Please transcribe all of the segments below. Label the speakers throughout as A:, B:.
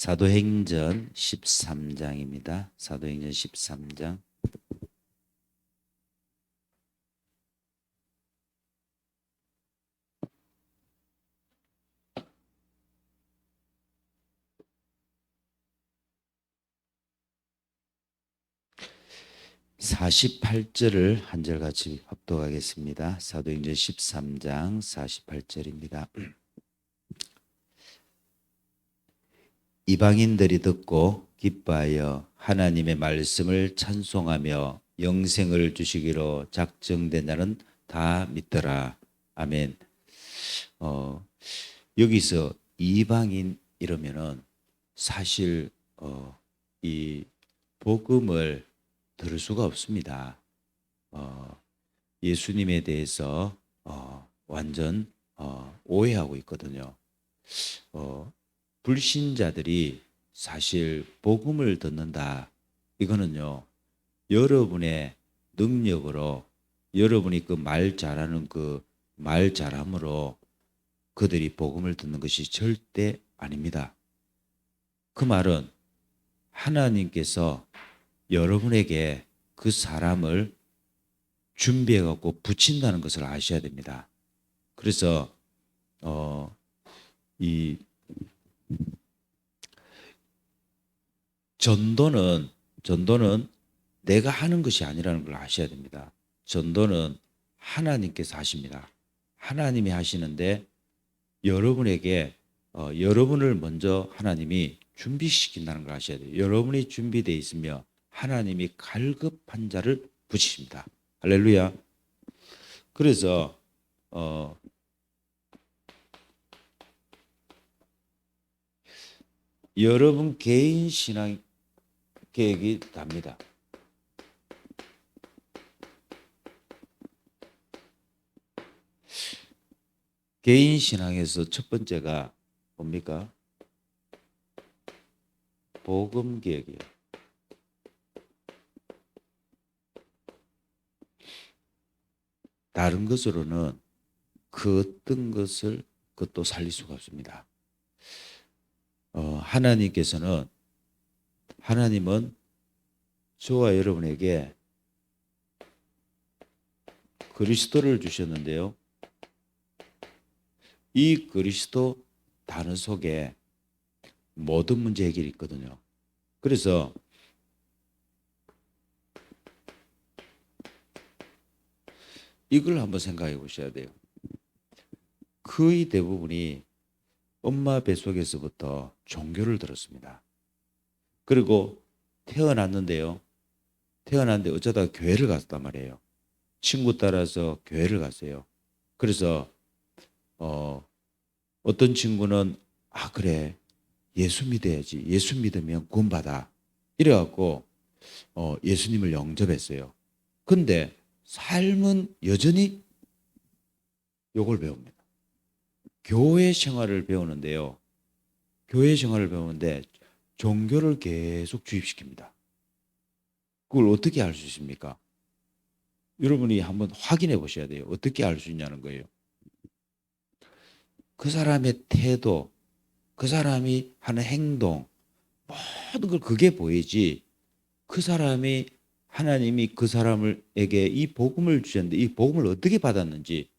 A: 사도행전 13장입니다. 사도행전 13장. (48절을) 한 절 같이 합독하겠습니다. 사도행전 13장 48절입니다. 이방인들이 듣고 기뻐하여 하나님의 말씀을 찬송하며 영생을 주시기로 작정된 자는 다 믿더라. 아멘. 여기서 이방인 이러면은 사실 이 복음을 들을 수가 없습니다. 예수님에 대해서 완전 오해하고 있거든요. 불신자들이 사실 복음을 듣는다. 이거는요, 여러분의 능력으로, 여러분이 그 말 잘하는 그 말 잘함으로 그들이 복음을 듣는 것이 절대 아닙니다. 그 말은 하나님께서 여러분에게 그 사람을 준비해 갖고 붙인다는 것을 아셔야 됩니다. 그래서 이 전도는 내가 하는 것이 아니라는 걸 아셔야 됩니다. 전도는 하나님께서 하십니다. 하나님이 하시는데 여러분에게 여러분을 먼저 하나님이 준비시킨다는 걸 아셔야 돼요. 여러분이 준비되어 있으며 하나님이 갈급한 자를 붙이십니다. 할렐루야. 그래서 여러분 개인 신앙 계획이 답니다. 개인 신앙에서 첫 번째가 뭡니까? 복음 계획이에요. 다른 것으로는 그 어떤 것을 그것도 살릴 수가 없습니다. 하나님은 저와 여러분에게 그리스도를 주셨는데요. 이 그리스도 단어 속에 모든 문제 해결이 있거든요. 그래서 이걸 한번 생각해 보셔야 돼요. 거의 대부분이 엄마 뱃속에서부터 종교를 들었습니다. 그리고 태어났는데 어쩌다가 교회를 갔단 말이에요. 친구 따라서 교회를 갔어요. 그래서 어떤 친구는 그래, 예수 믿어야지. 예수 믿으면 구원받아. 이래갖고 예수님을 영접했어요. 근데 삶은 여전히 요걸 배웁니다. 교회 생활을 배우는데요. 교회 생활을 배우는데 종교를 계속 주입시킵니다. 그걸 어떻게 알 수 있습니까? 여러분이 한번 확인해 보셔야 돼요. 어떻게 알 수 있냐는 거예요. 그 사람의 태도, 그 사람이 하는 행동, 모든 걸 그게 보이지. 그 사람이 하나님이 그 사람에게 이 복음을 주셨는데 이 복음을 어떻게 받았는지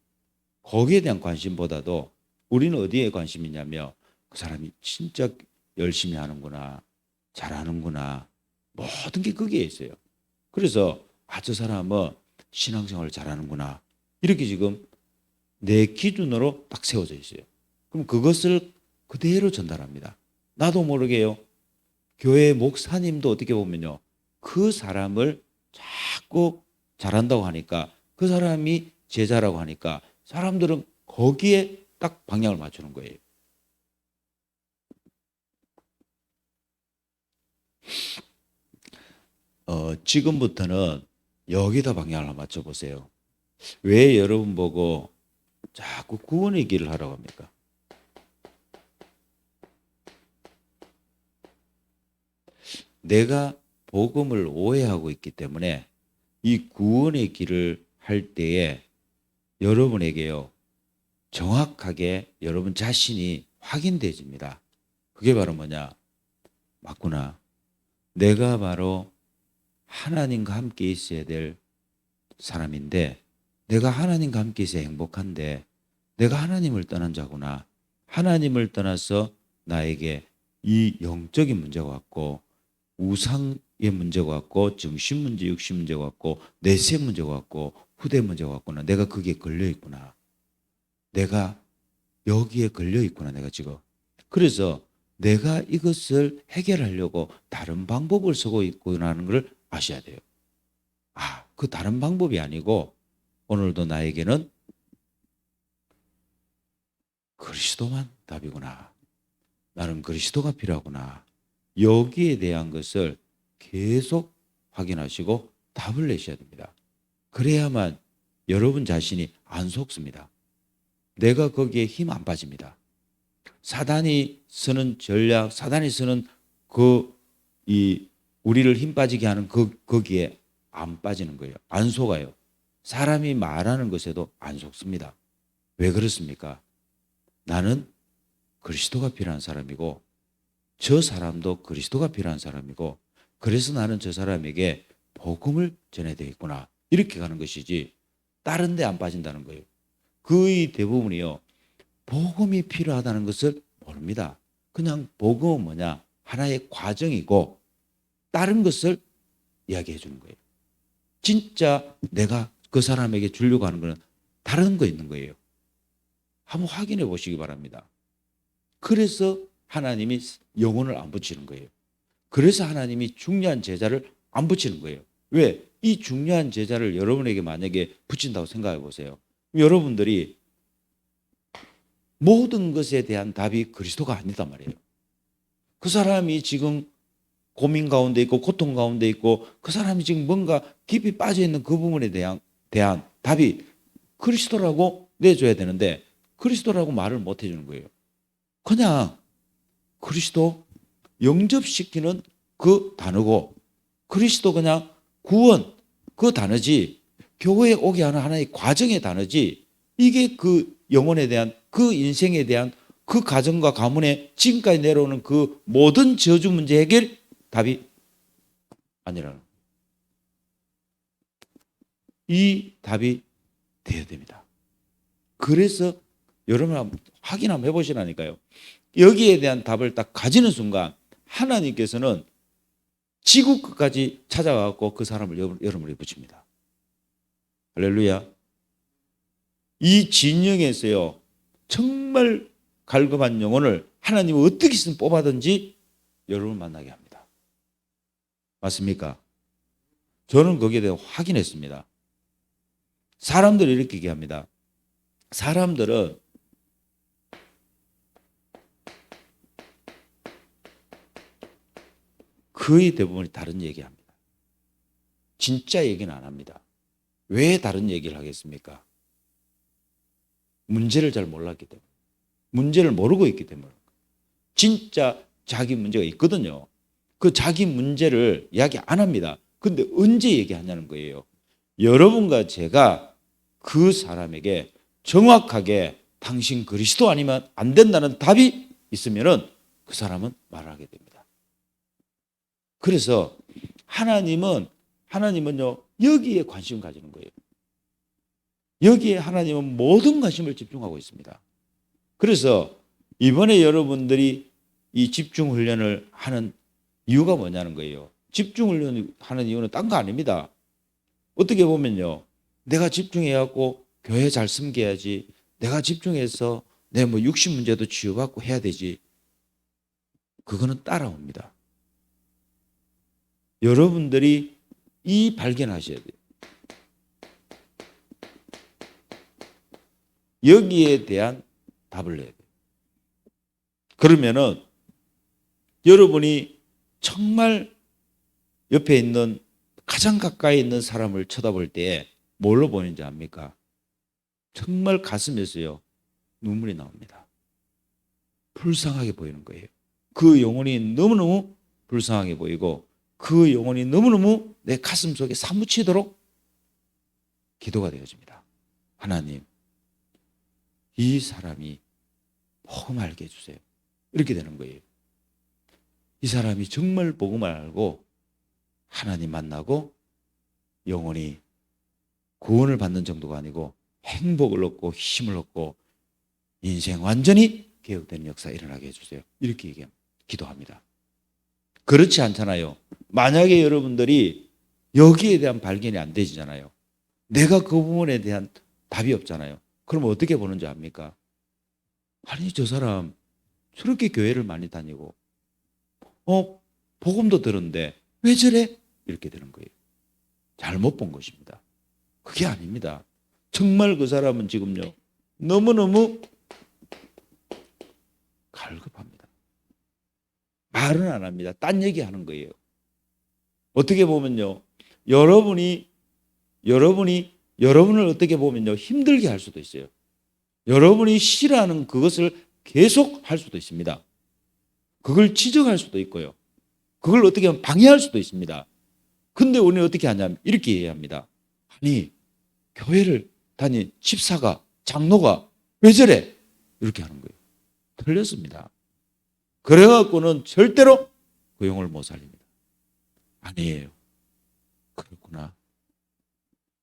A: 거기에 대한 관심보다도 우리는 어디에 관심이 있냐면 그 사람이 진짜 열심히 하는구나, 잘하는구나, 모든 게 거기에 있어요. 그래서 저 사람은 신앙생활을 잘하는구나, 이렇게 지금 내 기준으로 딱 세워져 있어요. 그럼 그것을 그대로 전달합니다. 나도 모르게요. 교회 목사님도 어떻게 보면요, 그 사람을 자꾸 잘한다고 하니까, 그 사람이 제자라고 하니까 사람들은 거기에 딱 방향을 맞추는 거예요. 지금부터는 여기다 방향을 맞춰보세요. 왜 여러분 보고 자꾸 구원의 길을 하라고 합니까? 내가 복음을 오해하고 있기 때문에 이 구원의 길을 할 때에 여러분에게요, 정확하게 여러분 자신이 확인되집니다. 그게 바로 뭐냐? 맞구나. 내가 바로 하나님과 함께 있어야 될 사람인데, 내가 하나님과 함께 있어야 행복한데 내가 하나님을 떠난 자구나. 하나님을 떠나서 나에게 이 영적인 문제가 왔고, 우상의 문제가 왔고, 정신 문제, 육신 문제가 왔고, 내세 문제가 왔고, 후대 문제가 왔구나. 내가 거기에 걸려 있구나. 내가 여기에 걸려 있구나. 내가 지금. 그래서 내가 이것을 해결하려고 다른 방법을 쓰고 있구나 하는 걸 아셔야 돼요. 그 다른 방법이 아니고 오늘도 나에게는 그리스도만 답이구나. 나는 그리스도가 필요하구나. 여기에 대한 것을 계속 확인하시고 답을 내셔야 됩니다. 그래야만 여러분 자신이 안 속습니다. 내가 거기에 힘 안 빠집니다. 사단이 쓰는 전략, 사단이 쓰는 우리를 힘 빠지게 하는 거기에 안 빠지는 거예요. 안 속아요. 사람이 말하는 것에도 안 속습니다. 왜 그렇습니까? 나는 그리스도가 필요한 사람이고 저 사람도 그리스도가 필요한 사람이고, 그래서 나는 저 사람에게 복음을 전해야 되겠구나. 이렇게 가는 것이지 다른 데 안 빠진다는 거예요. 거의 대부분이요, 복음이 필요하다는 것을 모릅니다. 그냥 복음은 뭐냐? 하나의 과정이고 다른 것을 이야기해 주는 거예요. 진짜 내가 그 사람에게 주려고 하는 것은 다른 거 있는 거예요. 한번 확인해 보시기 바랍니다. 그래서 하나님이 영혼을 안 붙이는 거예요. 그래서 하나님이 중요한 제자를 안 붙이는 거예요. 왜? 이 중요한 제자를 여러분에게 만약에 붙인다고 생각해 보세요. 여러분들이 모든 것에 대한 답이 그리스도가 아니단 말이에요. 그 사람이 지금 고민 가운데 있고 고통 가운데 있고, 그 사람이 지금 뭔가 깊이 빠져 있는 그 부분에 대한 답이 그리스도라고 내줘야 되는데 그리스도라고 말을 못 해주는 거예요. 그냥 그리스도 영접시키는 그 단어고, 그리스도 그냥 구원 그 단어지, 교회에 오게 하는 하나의 과정의 단어지, 이게 그 영혼에 대한, 그 인생에 대한, 그 가정과 가문에 지금까지 내려오는 그 모든 저주 문제 해결 답이 아니라는, 이 답이 되어야 됩니다. 그래서 여러분 확인 한번 해보시라니까요. 여기에 대한 답을 딱 가지는 순간 하나님께서는 지구 끝까지 찾아가고 그 사람을 여러분에게 붙입니다. 할렐루야. 이 진영에서요, 정말 갈급한 영혼을 하나님은 어떻게든 뽑아든지 여러분을 만나게 합니다. 맞습니까? 저는 거기에 대해 확인했습니다. 사람들이 이렇게 얘기합니다. 사람들은 거의 대부분이 다른 얘기합니다. 진짜 얘기는 안 합니다. 왜 다른 얘기를 하겠습니까? 문제를 잘 몰랐기 때문에. 문제를 모르고 있기 때문에. 진짜 자기 문제가 있거든요. 그 자기 문제를 이야기 안 합니다. 근데 언제 얘기하냐는 거예요. 여러분과 제가 그 사람에게 정확하게 당신 그리스도 아니면 안 된다는 답이 있으면은 그 사람은 말하게 됩니다. 그래서 하나님은요, 여기에 관심을 가지는 거예요. 여기에 하나님은 모든 관심을 집중하고 있습니다. 그래서 이번에 여러분들이 이 집중 훈련을 하는 이유가 뭐냐는 거예요. 집중 훈련을 하는 이유는 딴 거 아닙니다. 어떻게 보면요, 내가 집중해갖고 교회 잘 섬겨야지, 내가 집중해서 내 뭐 육신 문제도 치유받고 해야 되지, 그거는 따라옵니다. 여러분들이 이 발견하셔야 돼요. 여기에 대한 답을 내야 돼요. 그러면은 여러분이 정말 옆에 있는, 가장 가까이 있는 사람을 쳐다볼 때 뭘로 보이는지 압니까? 정말 가슴에서요, 눈물이 나옵니다. 불쌍하게 보이는 거예요. 그 영혼이 너무너무 불쌍하게 보이고, 그 영혼이 너무너무 내 가슴 속에 사무치도록 기도가 되어집니다. 하나님, 이 사람이 복음 알게 해주세요. 이렇게 되는 거예요. 이 사람이 정말 복음을 알고 하나님 만나고 영혼이 구원을 받는 정도가 아니고 행복을 얻고 힘을 얻고 인생 완전히 개혁되는 역사가 일어나게 해주세요. 이렇게 기도합니다. 그렇지 않잖아요. 만약에 여러분들이 여기에 대한 발견이 안 되시잖아요. 내가 그 부분에 대한 답이 없잖아요. 그럼 어떻게 보는지 압니까? 아니, 저 사람 저렇게 교회를 많이 다니고 복음도 들었는데 왜 저래? 이렇게 되는 거예요. 잘못 본 것입니다. 그게 아닙니다. 정말 그 사람은 지금요 너무너무 갈급합니다. 말은 안 합니다. 딴 얘기하는 거예요. 어떻게 보면요, 여러분을 어떻게 보면요 힘들게 할 수도 있어요. 여러분이 싫어하는 그것을 계속 할 수도 있습니다. 그걸 지적할 수도 있고요. 그걸 어떻게 하면 방해할 수도 있습니다. 근데 우리는 어떻게 하냐면 이렇게 이해합니다. 아니, 교회를 다닌 집사가, 장로가 왜 저래? 이렇게 하는 거예요. 틀렸습니다. 그래갖고는 절대로 그 영혼을 못 살립니다. 아니에요. 그렇구나.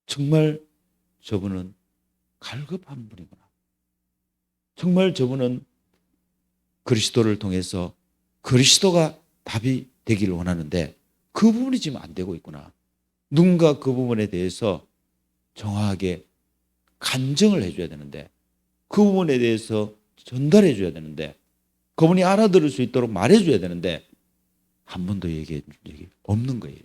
A: 정말 저분은 갈급한 분이구나. 정말 저분은 그리스도를 통해서 그리스도가 답이 되기를 원하는데 그 부분이 지금 안 되고 있구나. 누군가 그 부분에 대해서 정확하게 간증을 해줘야 되는데 그 부분에 대해서 전달해 줘야 되는데 그분이 알아들을 수 있도록 말해줘야 되는데 한 번도 얘기해 준 적이 없는 거예요.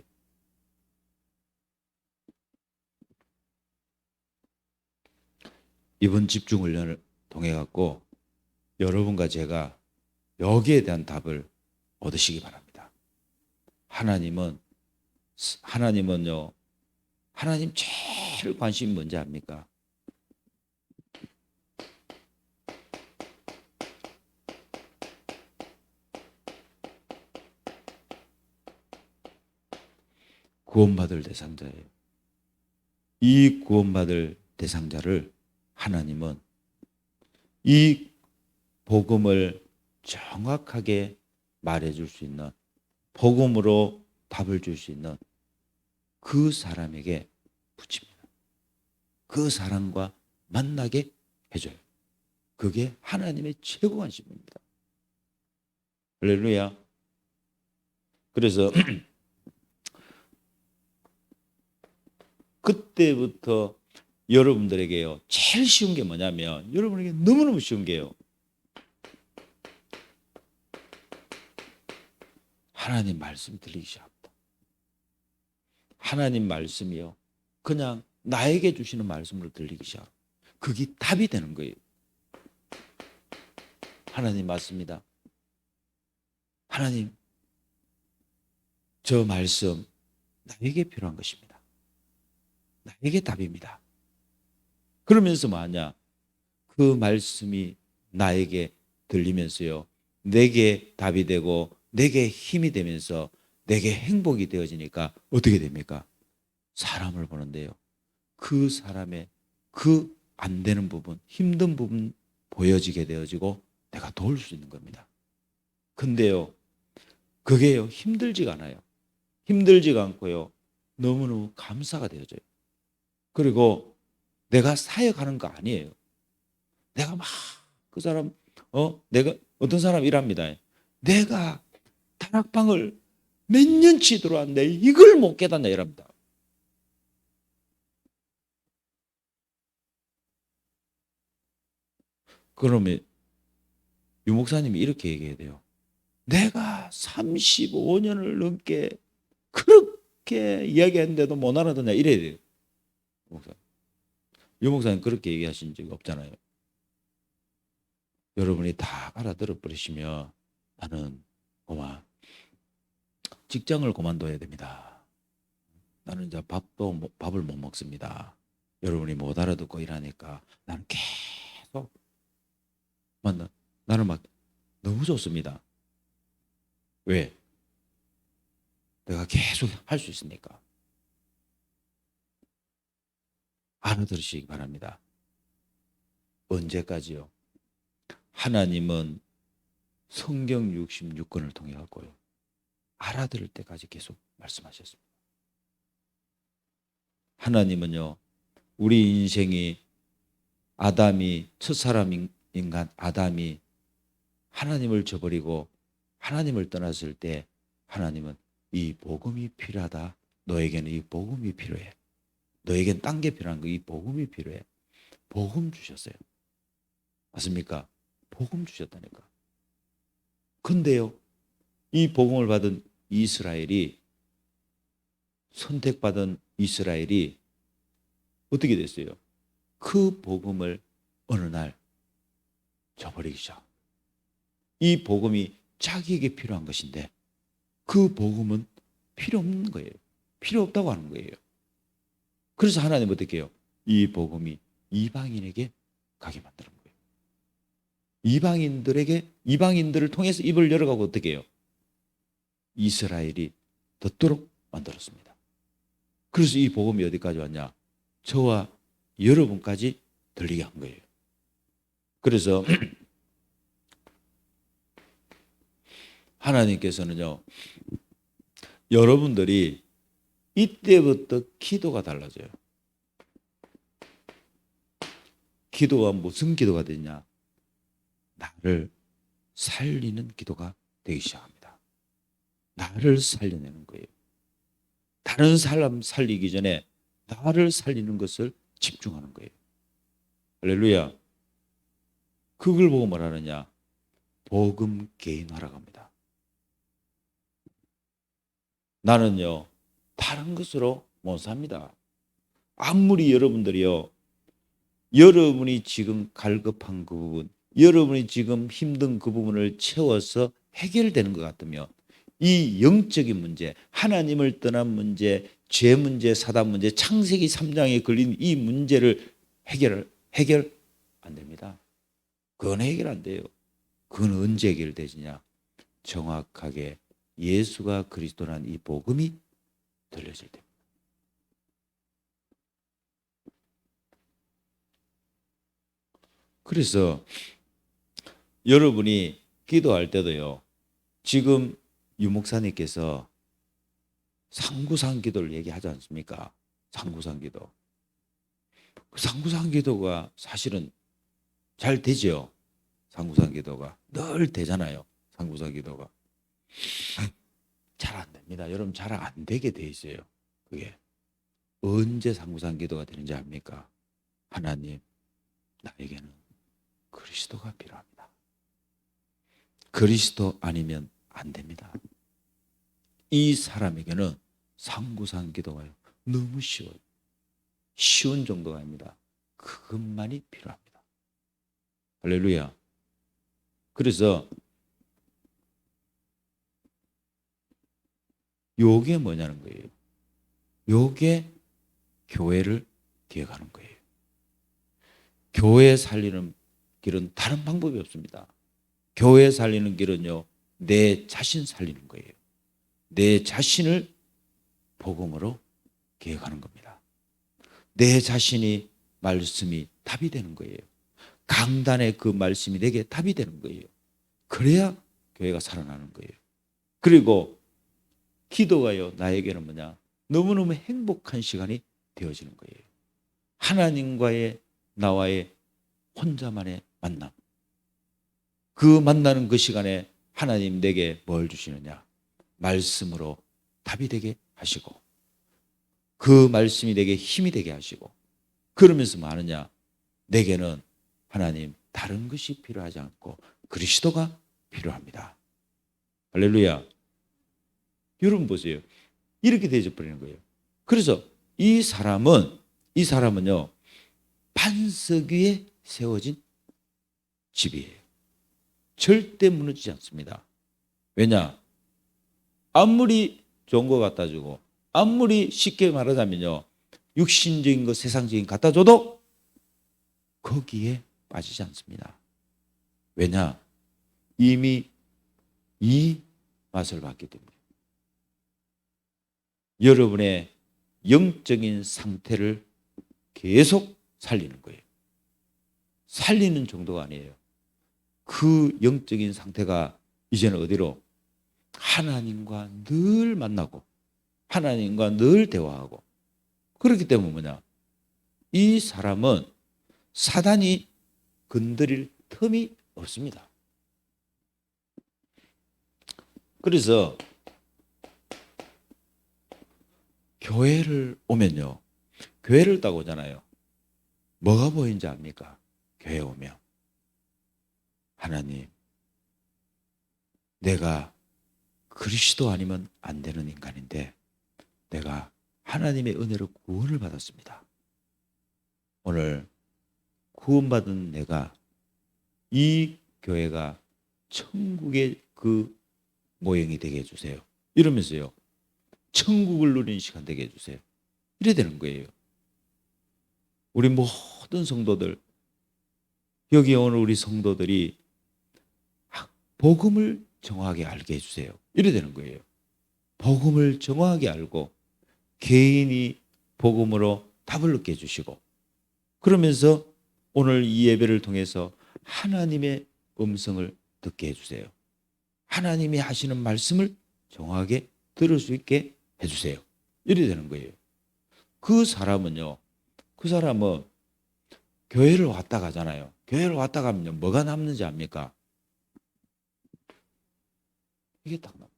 A: 이번 집중훈련을 통해 갖고 여러분과 제가 여기에 대한 답을 얻으시기 바랍니다. 하나님은요, 하나님 제일 관심이 뭔지 압니까? 구원받을 대상자예요. 이 구원받을 대상자를 하나님은 이 복음을 정확하게 말해줄 수 있는, 복음으로 답을 줄 수 있는 그 사람에게 붙입니다. 그 사람과 만나게 해줘요. 그게 하나님의 최고 관심입니다. 할렐루야. 그래서 그때부터 여러분들에게요 제일 쉬운 게 뭐냐면 여러분에게 너무너무 쉬운 게요, 하나님 말씀 들리기 시작합니다. 하나님 말씀이요 그냥 나에게 주시는 말씀으로 들리기 시작합니다. 그게 답이 되는 거예요. 하나님 맞습니다. 하나님, 저 말씀 나에게 필요한 것입니다. 나에게 답입니다. 그러면서 뭐하냐, 그 말씀이 나에게 들리면서요 내게 답이 되고 내게 힘이 되면서 내게 행복이 되어지니까 어떻게 됩니까? 사람을 보는데요 그 사람의 그 안 되는 부분, 힘든 부분 보여지게 되어지고 내가 도울 수 있는 겁니다. 근데요 그게요 힘들지가 않아요. 힘들지가 않고요 너무너무 감사가 되어져요. 그리고 내가 사역하는 거 아니에요. 내가 막 그 사람 내가 어떤 사람 이랍니다. 내가 다락방을 몇 년치 들어왔는데 이걸 못 깨닫냐 이랍니다. 그러면 유 목사님이 이렇게 얘기해야 돼요. 내가 35년을 넘게 그렇게 이야기했는데도 못 알아듣냐 이래야 돼요. 유 목사님 그렇게 얘기하신 적이 없잖아요. 여러분이 다 알아들어 버리시면 나는 직장을 그만둬야 됩니다. 나는 이제 밥을 못 먹습니다. 여러분이 못 알아듣고 일하니까 나는 계속 나는 막 너무 좋습니다. 왜? 내가 계속 할 수 있으니까. 알아들으시기 바랍니다. 언제까지요? 하나님은 성경 66권을 통해 갖고요 알아들을 때까지 계속 말씀하셨습니다. 하나님은요, 우리 인생이 아담이 첫사람 인간 아담이 하나님을 저버리고 하나님을 떠났을 때 하나님은 이 복음이 필요하다. 너에게는 이 복음이 필요해. 너에겐 딴 게 필요한 거 이 복음이 필요해. 복음 주셨어요. 맞습니까? 복음 주셨다니까. 근데요, 이 복음을 받은 이스라엘이 선택받은 이스라엘이 어떻게 됐어요? 그 복음을 어느 날 저버리기 시작. 이 복음이 자기에게 필요한 것인데 그 복음은 필요 없는 거예요. 필요 없다고 하는 거예요. 그래서 하나님 어떻게 해요? 이 복음이 이방인에게 가게 만드는 거예요. 이방인들을 통해서 입을 열어가고 어떻게 해요? 이스라엘이 듣도록 만들었습니다. 그래서 이 복음이 어디까지 왔냐? 저와 여러분까지 들리게 한 거예요. 그래서 하나님께서는요, 여러분들이 이때부터 기도가 달라져요. 기도가 무슨 기도가 되냐? 나를 살리는 기도가 되기 시작합니다. 나를 살려내는 거예요. 다른 사람 살리기 전에 나를 살리는 것을 집중하는 거예요. 할렐루야. 그걸 보고 뭐라느냐? 복음 개인화라고 합니다. 나는요, 다른 것으로 못 삽니다. 아무리 여러분들이요, 여러분이 지금 갈급한 그 부분, 여러분이 지금 힘든 그 부분을 채워서 해결되는 것 같으면 이 영적인 문제, 하나님을 떠난 문제, 죄 문제, 사단 문제, 창세기 3장에 걸린 이 문제를 해결 안 됩니다. 그건 해결 안 돼요. 그건 언제 해결되지냐? 정확하게 예수가 그리스도라는 이 복음이 들려질 때입니다. 그래서 여러분이 기도할 때도요, 지금 유 목사님께서 상구상 기도를 얘기하지 않습니까? 상구상 기도. 상구상 기도가 사실은 잘 되죠. 상구상 기도가 늘 되잖아요. 상구상 기도가 잘 안 됩니다. 여러분, 잘 안 되게 돼 있어요. 그게 언제 상구상 기도가 되는지 압니까? 하나님, 나에게는 그리스도가 필요합니다. 그리스도 아니면 안 됩니다. 이 사람에게는 상구상 기도가요, 너무 쉬워요. 쉬운 정도가 아닙니다. 그것만이 필요합니다. 할렐루야. 그래서 요게 뭐냐는 거예요. 요게 교회를 기억하는 거예요. 교회 살리는 길은 다른 방법이 없습니다. 교회 살리는 길은요, 내 자신 살리는 거예요. 내 자신을 복음으로 기억하는 겁니다. 내 자신이 말씀이 답이 되는 거예요. 강단의 그 말씀이 내게 답이 되는 거예요. 그래야 교회가 살아나는 거예요. 그리고 기도가요, 나에게는 뭐냐? 너무너무 행복한 시간이 되어지는 거예요. 하나님과의 나와의 혼자만의 만남. 그 만나는 그 시간에 하나님 내게 뭘 주시느냐? 말씀으로 답이 되게 하시고, 그 말씀이 내게 힘이 되게 하시고, 그러면서 뭐 하느냐? 내게는 하나님 다른 것이 필요하지 않고 그리스도가 필요합니다. 할렐루야. 여러분 보세요. 이렇게 되어져 버리는 거예요. 그래서 이 사람은요, 반석 위에 세워진 집이에요. 절대 무너지지 않습니다. 왜냐? 아무리 좋은 거 갖다 주고, 아무리 쉽게 말하자면요, 육신적인 거, 세상적인 거 갖다 줘도 거기에 빠지지 않습니다. 왜냐? 이미 이 맛을 봤기 때문에. 여러분의 영적인 상태를 계속 살리는 거예요. 살리는 정도가 아니에요. 그 영적인 상태가 이제는 어디로? 하나님과 늘 만나고 하나님과 늘 대화하고 그렇기 때문에 뭐냐? 이 사람은 사단이 건드릴 틈이 없습니다. 그래서 교회를 오면요. 교회를 딱 오잖아요. 뭐가 보이는지 압니까? 교회 오면. 하나님, 내가 그리스도 아니면 안 되는 인간인데 내가 하나님의 은혜로 구원을 받았습니다. 오늘 구원받은 내가 이 교회가 천국의 그 모형이 되게 해주세요. 이러면서요. 천국을 누리는 시간 되게 해주세요. 이래 되는 거예요. 우리 모든 성도들, 여기 오늘 우리 성도들이 복음을 정확하게 알게 해주세요. 이래 되는 거예요. 복음을 정확하게 알고 개인이 복음으로 답을 얻게 해주시고 그러면서 오늘 이 예배를 통해서 하나님의 음성을 듣게 해주세요. 하나님이 하시는 말씀을 정확하게 들을 수 있게 해주세요. 이래 되는 거예요. 그 사람은 교회를 왔다 가잖아요. 교회를 왔다 가면 뭐가 남는지 압니까? 이게 딱 남아요.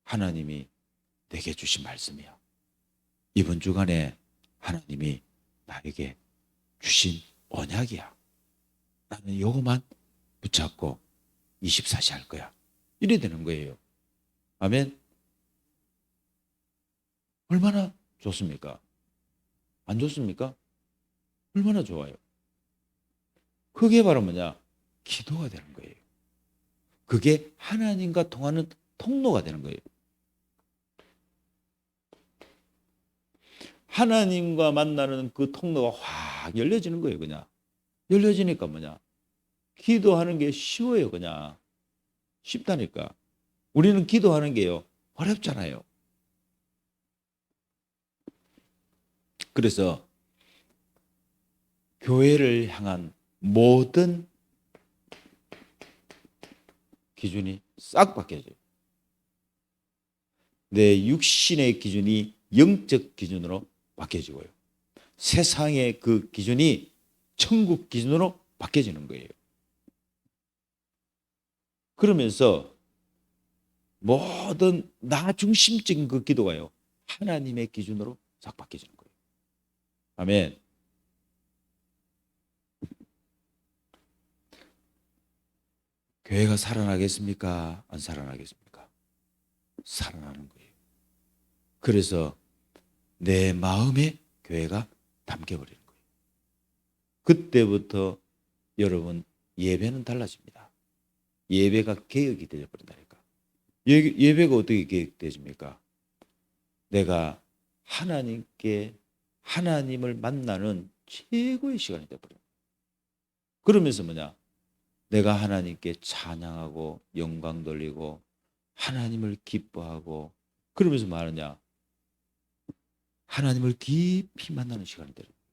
A: 하나님이 내게 주신 말씀이야. 이번 주간에 하나님이 나에게 주신 언약이야. 나는 이거만 붙잡고 24시 할 거야. 이래 되는 거예요. 아멘. 얼마나 좋습니까? 안 좋습니까? 얼마나 좋아요. 그게 바로 뭐냐? 기도가 되는 거예요. 그게 하나님과 통하는 통로가 되는 거예요. 하나님과 만나는 그 통로가 확 열려지는 거예요. 그냥 열려지니까 뭐냐? 기도하는 게 쉬워요. 그냥 쉽다니까. 우리는 기도하는 게요 어렵잖아요. 그래서 교회를 향한 모든 기준이 싹 바뀌어져요. 내 육신의 기준이 영적 기준으로 바뀌어지고요. 세상의 그 기준이 천국 기준으로 바뀌어지는 거예요. 그러면서 모든 나 중심적인 그 기도가요. 하나님의 기준으로 싹 바뀌어지는 거예요. 아멘. 교회가 살아나겠습니까? 안 살아나겠습니까? 살아나는 거예요. 그래서 내 마음에 교회가 담겨버리는 거예요. 그때부터 여러분 예배는 달라집니다. 예배가 개혁이 되어버린다니까. 예배가 어떻게 개혁되십니까? 내가 하나님을 만나는 최고의 시간이 되어버려요. 그러면서 뭐냐? 내가 하나님께 찬양하고 영광 돌리고 하나님을 기뻐하고 그러면서 말하냐? 하나님을 깊이 만나는 시간이 되는 거예요.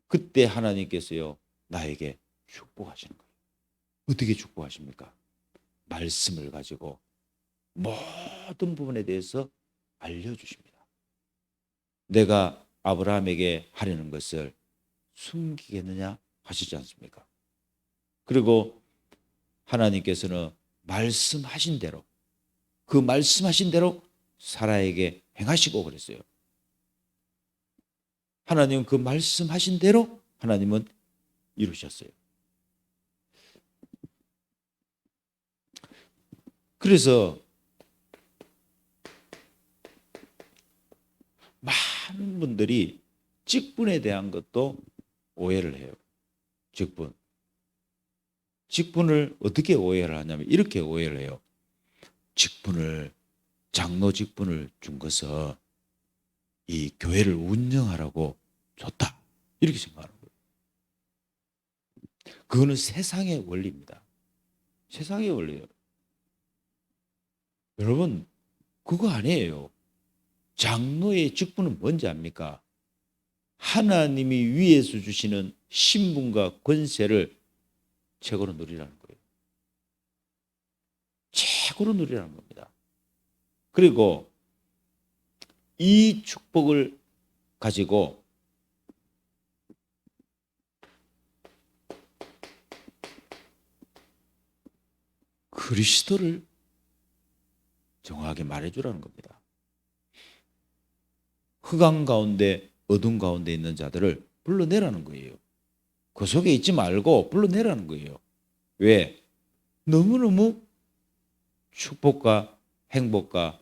A: 그때 하나님께서요 나에게 축복하시는 거예요. 어떻게 축복하십니까? 말씀을 가지고 모든 부분에 대해서 알려주십니다. 내가 아브라함에게 하려는 것을 숨기겠느냐 하시지 않습니까? 그리고 하나님께서는 말씀하신 대로 그 말씀하신 대로 사라에게 행하시고 그랬어요. 하나님은 그 말씀하신 대로 하나님은 이루셨어요. 그래서 많은 분들이 직분에 대한 것도 오해를 해요. 직분을 어떻게 오해를 하냐면 이렇게 오해를 해요. 장로 직분을 준 것은 이 교회를 운영하라고 줬다. 이렇게 생각하는 거예요. 그거는 세상의 원리입니다. 세상의 원리예요. 여러분, 그거 아니에요. 장로의 직분은 뭔지 압니까? 하나님이 위에서 주시는 신분과 권세를 최고로 누리라는 거예요. 최고로 누리라는 겁니다. 그리고 이 축복을 가지고 그리스도를 정확하게 말해주라는 겁니다. 흑암 가운데 어둠 가운데 있는 자들을 불러내라는 거예요. 그 속에 있지 말고 불러내라는 거예요. 왜? 너무너무 축복과 행복과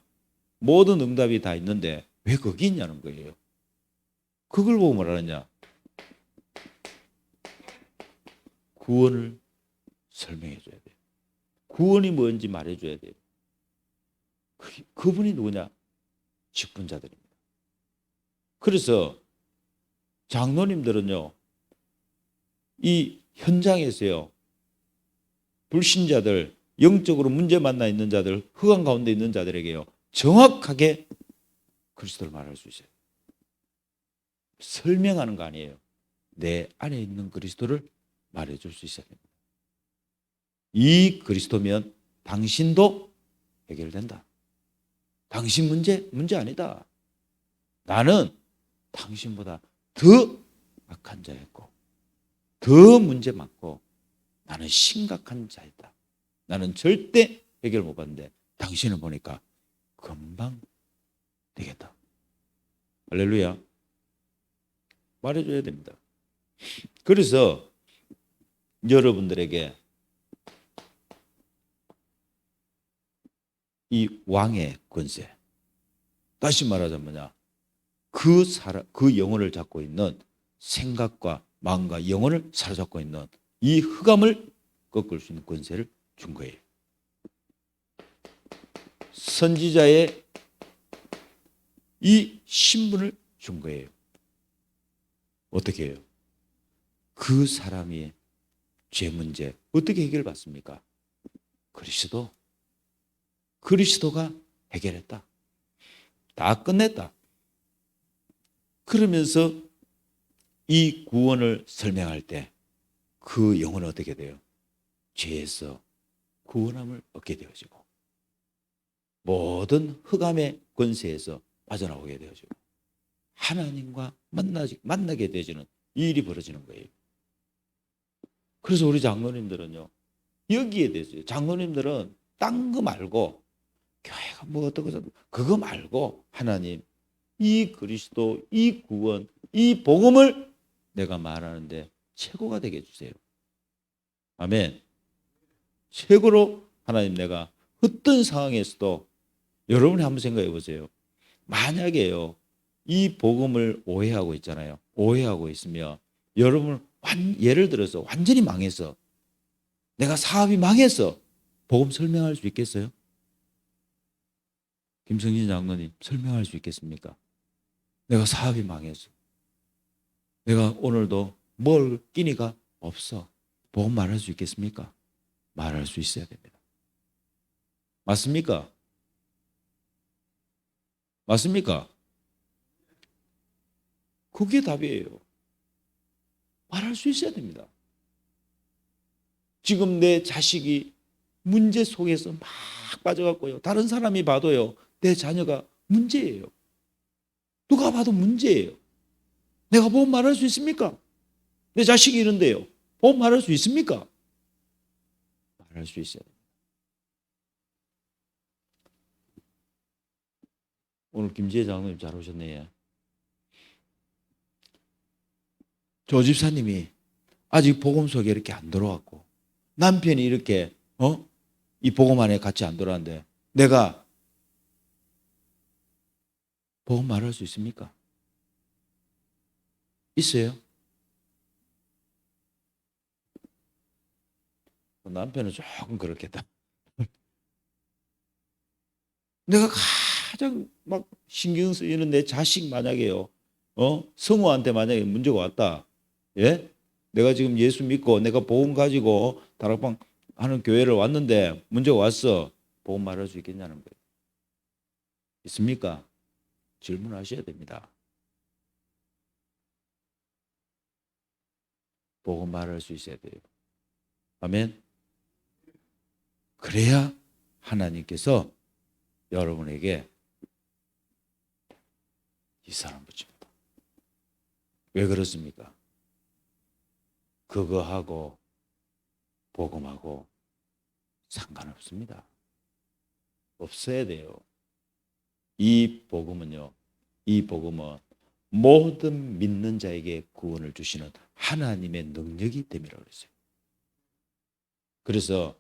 A: 모든 응답이 다 있는데 왜 거기 있냐는 거예요. 그걸 보고 뭐라느냐? 구원을 설명해 줘야 돼요. 구원이 뭔지 말해 줘야 돼요. 그분이 누구냐? 직분자들입니다. 그래서 장로님들은요, 이 현장에서요, 불신자들, 영적으로 문제 만나 있는 자들, 흑암 가운데 있는 자들에게요, 정확하게 그리스도를 말할 수 있어요. 설명하는 거 아니에요. 내 안에 있는 그리스도를 말해줄 수 있어야 됩니다. 이 그리스도면 당신도 해결된다. 당신 문제 아니다. 나는 당신보다 더 악한 자였고 더 문제 많고 나는 심각한 자였다. 나는 절대 해결 못 받는데 당신을 보니까 금방 되겠다. 할렐루야. 말해줘야 됩니다. 그래서 여러분들에게 이 왕의 권세, 다시 말하자면 뭐냐, 그 영혼을 잡고 있는 생각과 마음과 영혼을 사로잡고 있는 이 흑암을 꺾을 수 있는 권세를 준 거예요. 선지자의 이 신분을 준 거예요. 어떻게 해요? 그 사람이 죄 문제 어떻게 해결받습니까? 그리스도가 해결했다. 다 끝냈다. 그러면서 이 구원을 설명할 때 그 영혼은 어떻게 돼요? 죄에서 구원함을 얻게 되어지고 모든 흑암의 권세에서 빠져나오게 되어지고 하나님과 만나게 되어지는 이 일이 벌어지는 거예요. 그래서 우리 장로님들은요, 여기에 대해서 장로님들은 딴 거 말고 교회가 뭐 어떻고 저떻고 그거 말고 하나님, 이 그리스도, 이 구원, 이 복음을 내가 말하는데 최고가 되게 해주세요. 아멘. 최고로 하나님, 내가 어떤 상황에서도 여러분이 한번 생각해 보세요. 만약에요, 이 복음을 오해하고 있잖아요. 오해하고 있으면 여러분 예를 들어서 완전히 망해서 내가 사업이 망해서 복음 설명할 수 있겠어요? 김성진 장로님 설명할 수 있겠습니까? 내가 사업이 망해서 내가 오늘도 먹을 끼니가 없어. 복음 말할 수 있겠습니까? 말할 수 있어야 됩니다. 맞습니까? 맞습니까? 그게 답이에요. 말할 수 있어야 됩니다. 지금 내 자식이 문제 속에서 막 빠져갖고요. 다른 사람이 봐도요, 내 자녀가 문제예요. 누가 봐도 문제예요. 내가 복음 말할 수 있습니까? 내 자식이 이런데요. 복음 말할 수 있습니까? 말할 수 있어야 됩니다. 오늘 김지혜 장로님 잘 오셨네요. 조 집사님이 아직 복음 속에 이렇게 안 들어왔고 남편이 이렇게 이 복음 안에 같이 안 들어왔는데 내가 복음 말할 수 있습니까? 있어요? 남편은 조금 그렇겠다. 내가 가장 막 신경 쓰이는 내 자식 만약에요, 성우한테 만약에 문제가 왔다. 예? 내가 지금 예수 믿고 내가 복음 가지고 다락방 하는 교회를 왔는데 문제가 왔어. 복음 말할 수 있겠냐는 거예요. 있습니까? 질문하셔야 됩니다. 복음 말할 수 있어야 돼요. 아멘. 그래야 하나님께서 여러분에게 이 사람 붙입니다. 왜 그렇습니까? 그거하고 복음하고 상관없습니다. 없어야 돼요. 이 복음은 모든 믿는 자에게 구원을 주시는 하나님의 능력이 됨이라고 그랬어요. 그래서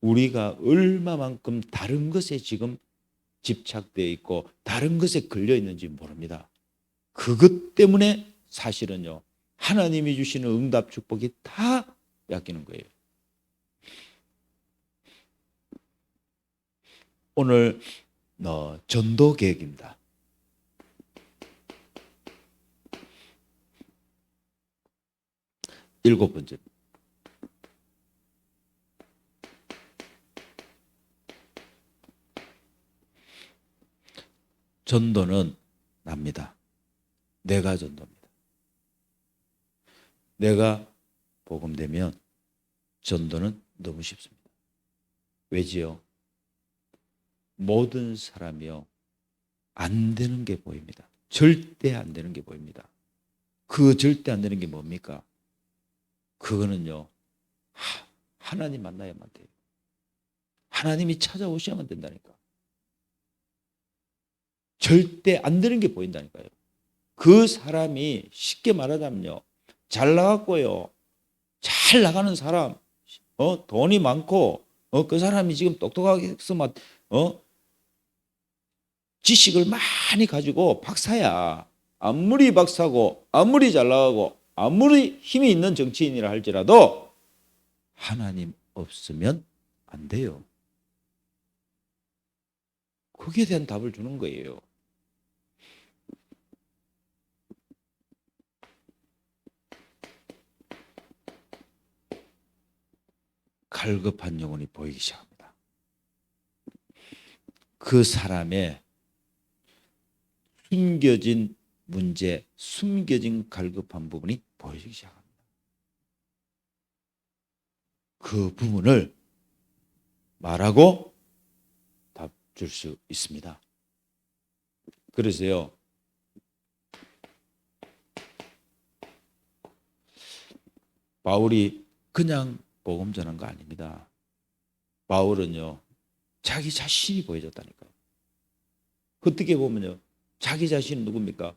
A: 우리가 얼마만큼 다른 것에 지금 집착되어 있고 다른 것에 걸려 있는지 모릅니다. 그것 때문에 사실은요, 하나님이 주시는 응답 축복이 다 뺏기는 거예요. 오늘 전도 계획입니다. 일곱 번째. 전도는 납니다. 내가 전도입니다. 내가 복음되면 전도는 너무 쉽습니다. 왜지요? 모든 사람이요, 안 되는 게 보입니다. 절대 안 되는 게 보입니다. 그 절대 안 되는 게 뭡니까? 그거는요, 하나님 만나야만 돼요. 하나님이 찾아오셔야만 된다니까. 절대 안 되는 게 보인다니까요. 그 사람이 쉽게 말하자면요, 잘 나갔고요, 잘 나가는 사람, 돈이 많고, 그 사람이 지금 똑똑하게 해서 막, 지식을 많이 가지고 박사야. 아무리 박사고, 아무리 잘 나가고, 아무리 힘이 있는 정치인이라 할지라도 하나님 없으면 안 돼요. 거기에 대한 답을 주는 거예요. 갈급한 영혼이 보이기 시작합니다. 그 사람의 숨겨진 문제, 숨겨진 갈급한 부분이 보이기 시작합니다. 그 부분을 말하고 답 줄 수 있습니다. 그래서요, 바울이 그냥 복음 전한 거 아닙니다. 바울은요, 자기 자신이 보여줬다니까요. 어떻게 보면요, 자기 자신은 누굽니까?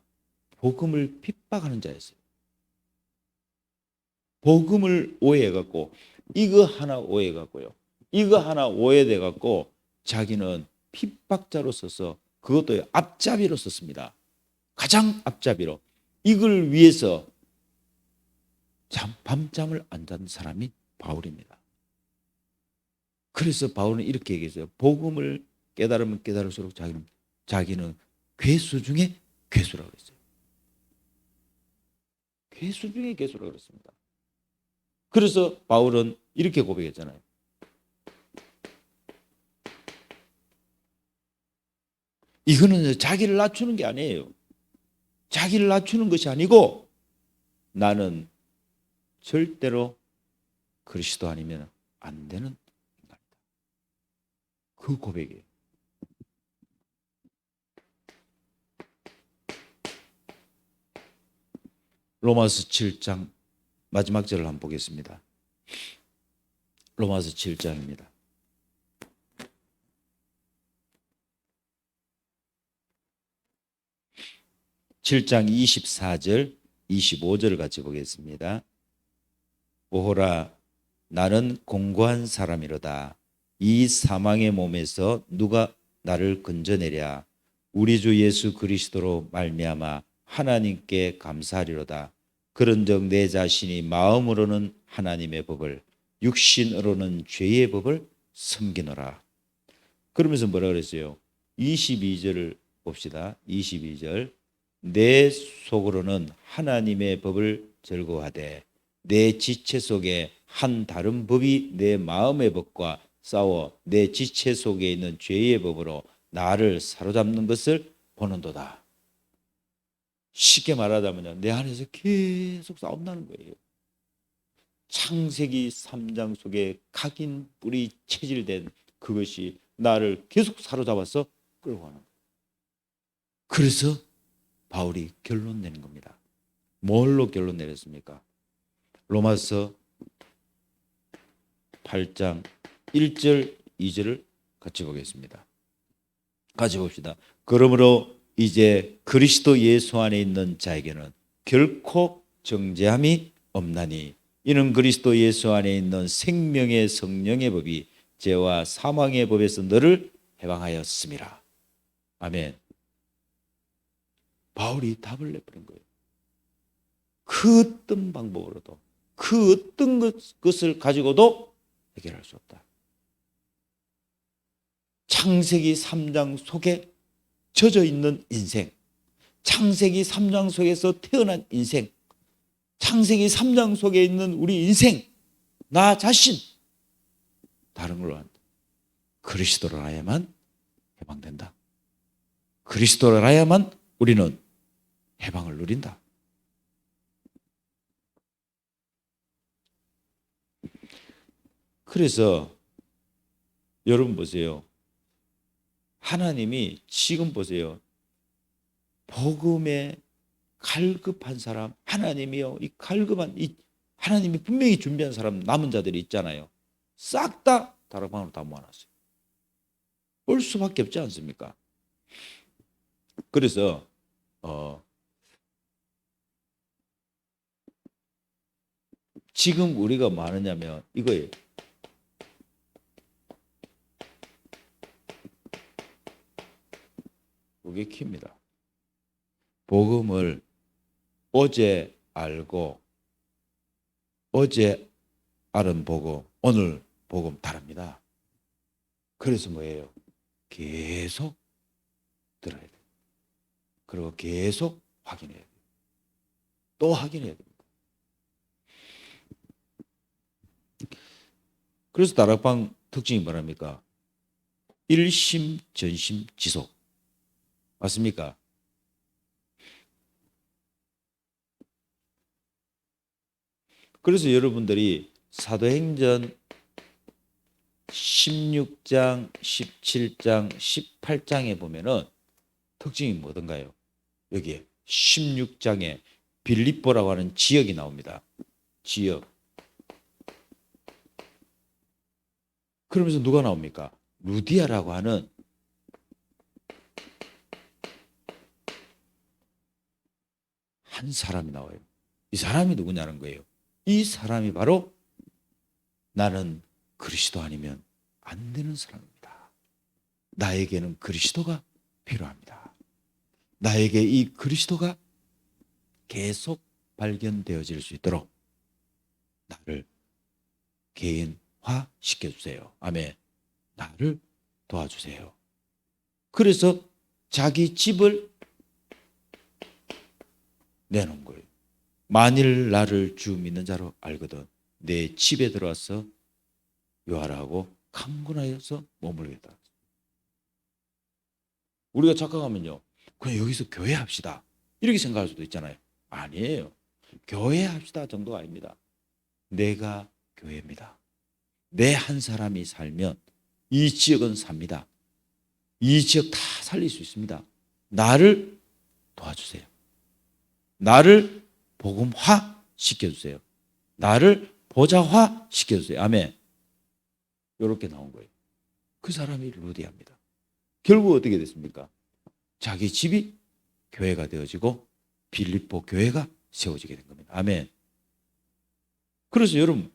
A: 복음을 핍박하는 자였어요. 복음을 오해해갖고 이거 하나 오해해갖고요, 이거 하나 오해돼갖고 자기는 핍박자로 써서 그것도 앞잡이로 썼습니다. 가장 앞잡이로. 이걸 위해서 밤잠을 안 잔 사람이 바울입니다. 그래서 바울은 이렇게 얘기했어요. 복음을 깨달으면 깨달을수록 자기는 괴수 중에 괴수라고 그랬어요. 괴수 중에 괴수라고 그랬습니다. 그래서 바울은 이렇게 고백했잖아요. 이거는 자기를 낮추는 게 아니에요. 자기를 낮추는 것이 아니고 나는 절대로 그리스도 아니면 안 되는 인간이다. 그 고백이에요. 로마서 7장 마지막 절을 한번 보겠습니다. 로마서 7장입니다. 7장 24절, 25절을 같이 보겠습니다. 오호라, 나는 공고한 사람이로다. 이 사망의 몸에서 누가 나를 건져내랴. 우리 주 예수 그리스도로 말미암아 하나님께 감사하리로다. 그런즉 내 자신이 마음으로는 하나님의 법을, 육신으로는 죄의 법을 섬기노라. 그러면서 뭐라 그랬어요? 22절을 봅시다. 22절. 내 속으로는 하나님의 법을 즐거워하되 내 지체 속에 한 다른 법이 내 마음의 법과 싸워 내 지체 속에 있는 죄의 법으로 나를 사로잡는 것을 보는도다. 쉽게 말하자면 내 안에서 계속 싸움나는 거예요. 창세기 3장 속에 각인 뿔이 체질된 그것이 나를 계속 사로잡아서 끌고 가는 거예요. 그래서 바울이 결론 내는 겁니다. 뭘로 결론 내렸습니까? 로마서 8장 1절 2절을 같이 보겠습니다. 같이 봅시다. 그러므로 이제 그리스도 예수 안에 있는 자에게는 결코 정죄함이 없나니 이는 그리스도 예수 안에 있는 생명의 성령의 법이 죄와 사망의 법에서 너를 해방하였음이라. 아멘. 바울이 답을 내버린 거예요. 그 어떤 방법으로도 그 어떤 것을 가지고도 해결할 수 없다. 창세기 3장 속에 젖어 있는 인생, 창세기 3장 속에서 태어난 인생, 창세기 3장 속에 있는 우리 인생, 나 자신, 다른 걸로 한다. 그리스도로 하야만 해방된다. 그리스도로 하야만 우리는 해방을 누린다. 그래서 여러분 보세요. 하나님이 지금 보세요. 복음에 갈급한 사람, 하나님이요, 이 갈급한 이 하나님이 분명히 준비한 사람 남은 자들이 있잖아요. 싹 다 다락방으로 다 모아놨어요. 올 수밖에 없지 않습니까? 그래서 지금 우리가 뭐 하느냐면 이거예요. 그게 키입니다. 복음을 어제 알고 어제 알은 복음, 오늘 복음 다릅니다. 그래서 뭐예요? 계속 들어야 돼요. 그리고 계속 확인해야 돼요. 또 확인해야 됩니다. 그래서 다락방 특징이 뭐랍니까? 일심, 전심, 지속. 맞습니까? 그래서 여러분들이 사도행전 16장, 17장, 18장에 보면은 특징이 뭐던가요? 여기에 16장에 빌립보라고 하는 지역이 나옵니다. 지역. 그러면서 누가 나옵니까? 루디아라고 하는 한 사람이 나와요. 이 사람이 누구냐는 거예요. 이 사람이 바로 나는 그리스도 아니면 안 되는 사람입니다. 나에게는 그리스도가 필요합니다. 나에게 이 그리스도가 계속 발견되어질 수 있도록 나를 개인화 시켜주세요. 아멘. 나를 도와주세요. 그래서 자기 집을 내놓은 거예요. 만일 나를 주 믿는 자로 알거든 내 집에 들어와서 요하라고 강군하여서 머물겠다. 우리가 착각하면요, 그냥 여기서 교회합시다 이렇게 생각할 수도 있잖아요. 아니에요. 교회합시다 정도가 아닙니다. 내가 교회입니다. 내 한 사람이 살면 이 지역은 삽니다. 이 지역 다 살릴 수 있습니다. 나를 도와주세요. 나를 복음화 시켜주세요. 나를 보좌화 시켜주세요. 아멘. 이렇게 나온 거예요. 그 사람이 루디아입니다. 결국 어떻게 됐습니까? 자기 집이 교회가 되어지고 빌립보 교회가 세워지게 된 겁니다. 아멘. 그래서 여러분,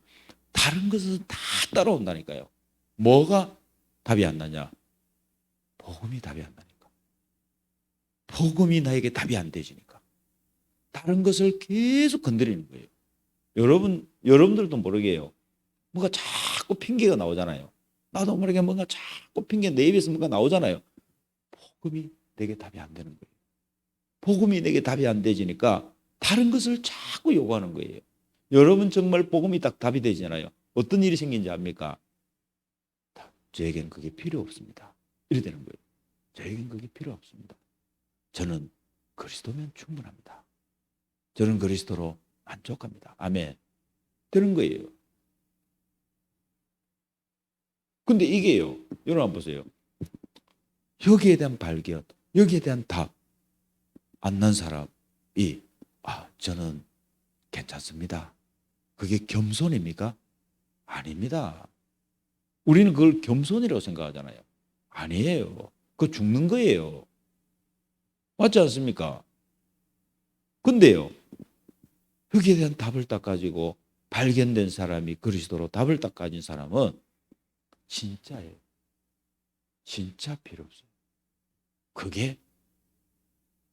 A: 다른 것은 다 따라온다니까요. 뭐가 답이 안 나냐? 복음이 답이 안 나니까. 복음이 나에게 답이 안 되지니까. 다른 것을 계속 건드리는 거예요. 여러분들도 모르게 해요. 뭔가 자꾸 핑계가 나오잖아요. 나도 모르게 뭔가 자꾸 핑계, 내 입에서 뭔가 나오잖아요. 복음이 내게 답이 안 되는 거예요. 복음이 내게 답이 안 되지니까 다른 것을 자꾸 요구하는 거예요. 여러분 정말 복음이 딱 답이 되잖아요. 어떤 일이 생긴지 압니까? 저에겐 그게 필요 없습니다. 이래 되는 거예요. 저에겐 그게 필요 없습니다. 저는 그리스도면 충분합니다. 저는 그리스도로 만족합니다. 아멘. 되는 거예요. 근데 이게요. 여러분 한번 보세요. 여기에 대한 발견, 여기에 대한 답 안 난 사람이 저는 괜찮습니다. 그게 겸손입니까? 아닙니다. 우리는 그걸 겸손이라고 생각하잖아요. 아니에요. 그거 죽는 거예요. 맞지 않습니까? 근데요. 여기에 대한 답을 딱 가지고 발견된 사람이 그리스도로 답을 딱 가진 사람은 진짜예요. 진짜 필요 없어요. 그게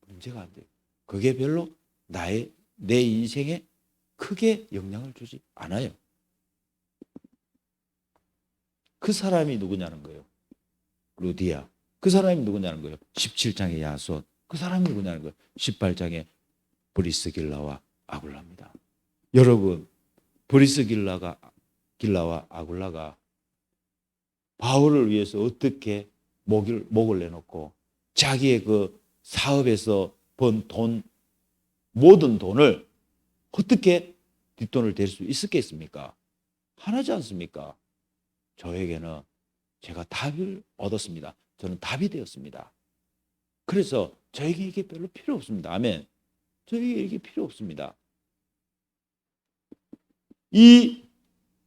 A: 문제가 안 돼요. 그게 별로 내 인생에 크게 영향을 주지 않아요. 그 사람이 누구냐는 거예요. 루디아. 그 사람이 누구냐는 거예요. 17장의 야손. 그 사람이 누구냐는 거예요. 18장의 브리스길라와 아굴라입니다. 여러분, 브리스길라와 아굴라가 바울을 위해서 어떻게 목을 내놓고 자기의 그 사업에서 번 돈, 모든 돈을 어떻게 뒷돈을 댈 수 있었겠습니까? 하나지 않습니까? 저에게는 제가 답을 얻었습니다. 저는 답이 되었습니다. 그래서 저에게 이게 별로 필요 없습니다. 아멘. 저에게 이게 필요 없습니다. 이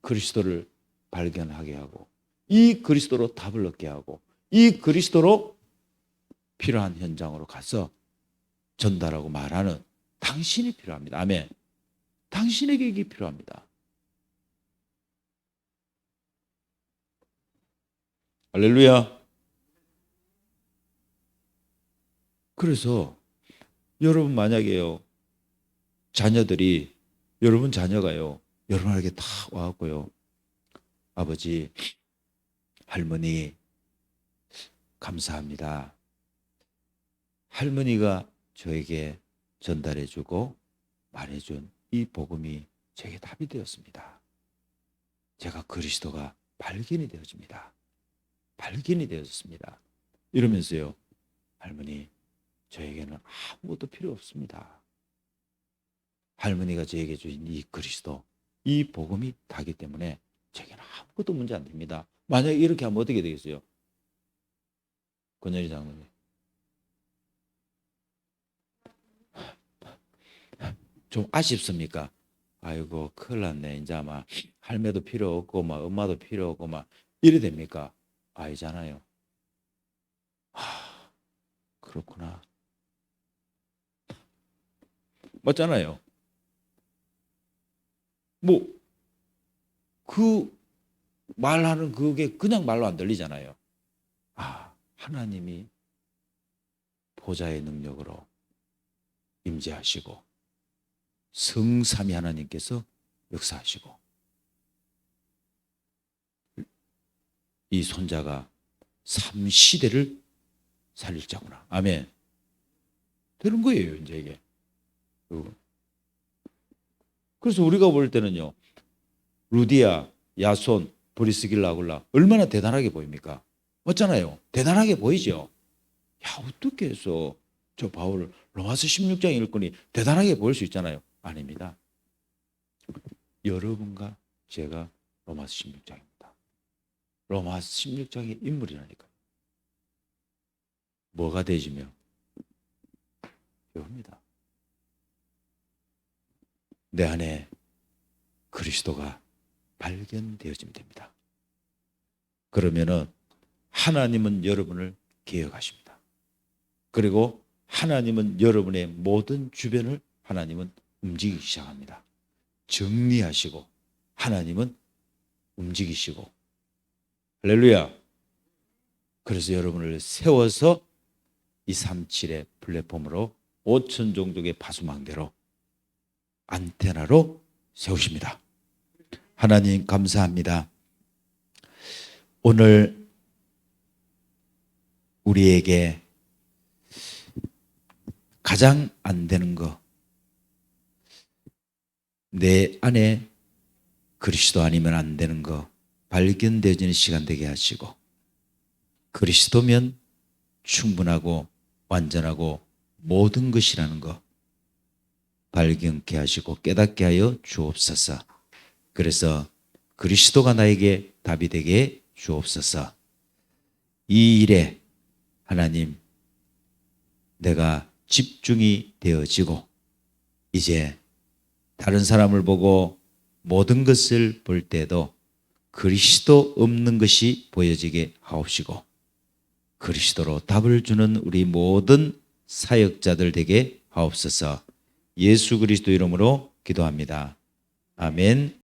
A: 그리스도를 발견하게 하고 이 그리스도로 답을 얻게 하고 이 그리스도로 필요한 현장으로 가서 전달하고 말하는 당신이 필요합니다. 아멘. 당신에게 이게 필요합니다. 할렐루야. 그래서 여러분 만약에요. 자녀들이 여러분 자녀가요. 여러분에게 다 와갖고요. 아버지, 할머니 감사합니다. 할머니가 저에게 전달해주고 말해준 이 복음이 제게 답이 되었습니다. 제가 그리스도가 발견이 되어집니다. 발견이 되어졌습니다. 이러면서요. 할머니, 저에게는 아무것도 필요 없습니다. 할머니가 저에게 주신 이 그리스도, 이 복음이 다기 때문에 제게는 아무것도 문제 안 됩니다. 만약에 이렇게 하면 어떻게 되겠어요? 권현희 장로님. 좀 아쉽습니까? 아이고 큰일 났네. 이제 아마 할매도 필요 없고 막 엄마도 필요 없고 막 이래 됩니까? 아니잖아요. 그렇구나. 맞잖아요. 뭐 그 말하는 그게 그냥 말로 안 들리잖아요. 하나님이 보좌의 능력으로 임재하시고 성삼위 하나님께서 역사하시고 이 손자가 3시대를 살릴 자구나. 아멘. 되는 거예요, 이제 이게. 그래서 우리가 볼 때는요. 루디아, 야손, 브리스길라, 아굴라 얼마나 대단하게 보입니까? 맞잖아요. 대단하게 보이죠. 야, 어떻게 해서 저 바울을 로마서 16장 일꾼이 대단하게 보일 수 있잖아요. 아닙니다. 여러분과 제가 로마서 16장입니다. 로마서 16장의 인물이라니까요. 뭐가 되지며? 이겁니다. 내 안에 그리스도가 발견되어지면 됩니다. 그러면은 하나님은 여러분을 개혁하십니다. 그리고 하나님은 여러분의 모든 주변을 하나님은 움직이기 시작합니다. 정리하시고 하나님은 움직이시고 할렐루야. 그래서 여러분을 세워서 이 37의 플랫폼으로 5천 종족의 파수망대로 안테나로 세우십니다. 하나님 감사합니다. 오늘 우리에게 가장 안 되는 거, 내 안에 그리스도 아니면 안 되는 거 발견되어지는 시간 되게 하시고 그리스도면 충분하고 완전하고 모든 것이라는 거 발견케 하시고 깨닫게 하여 주옵소서. 그래서 그리스도가 나에게 답이 되게 주옵소서. 이 일에 하나님, 내가 집중이 되어지고 이제 다른 사람을 보고 모든 것을 볼 때도 그리스도 없는 것이 보여지게 하옵시고 그리스도로 답을 주는 우리 모든 사역자들 되게 하옵소서. 예수 그리스도 이름으로 기도합니다. 아멘.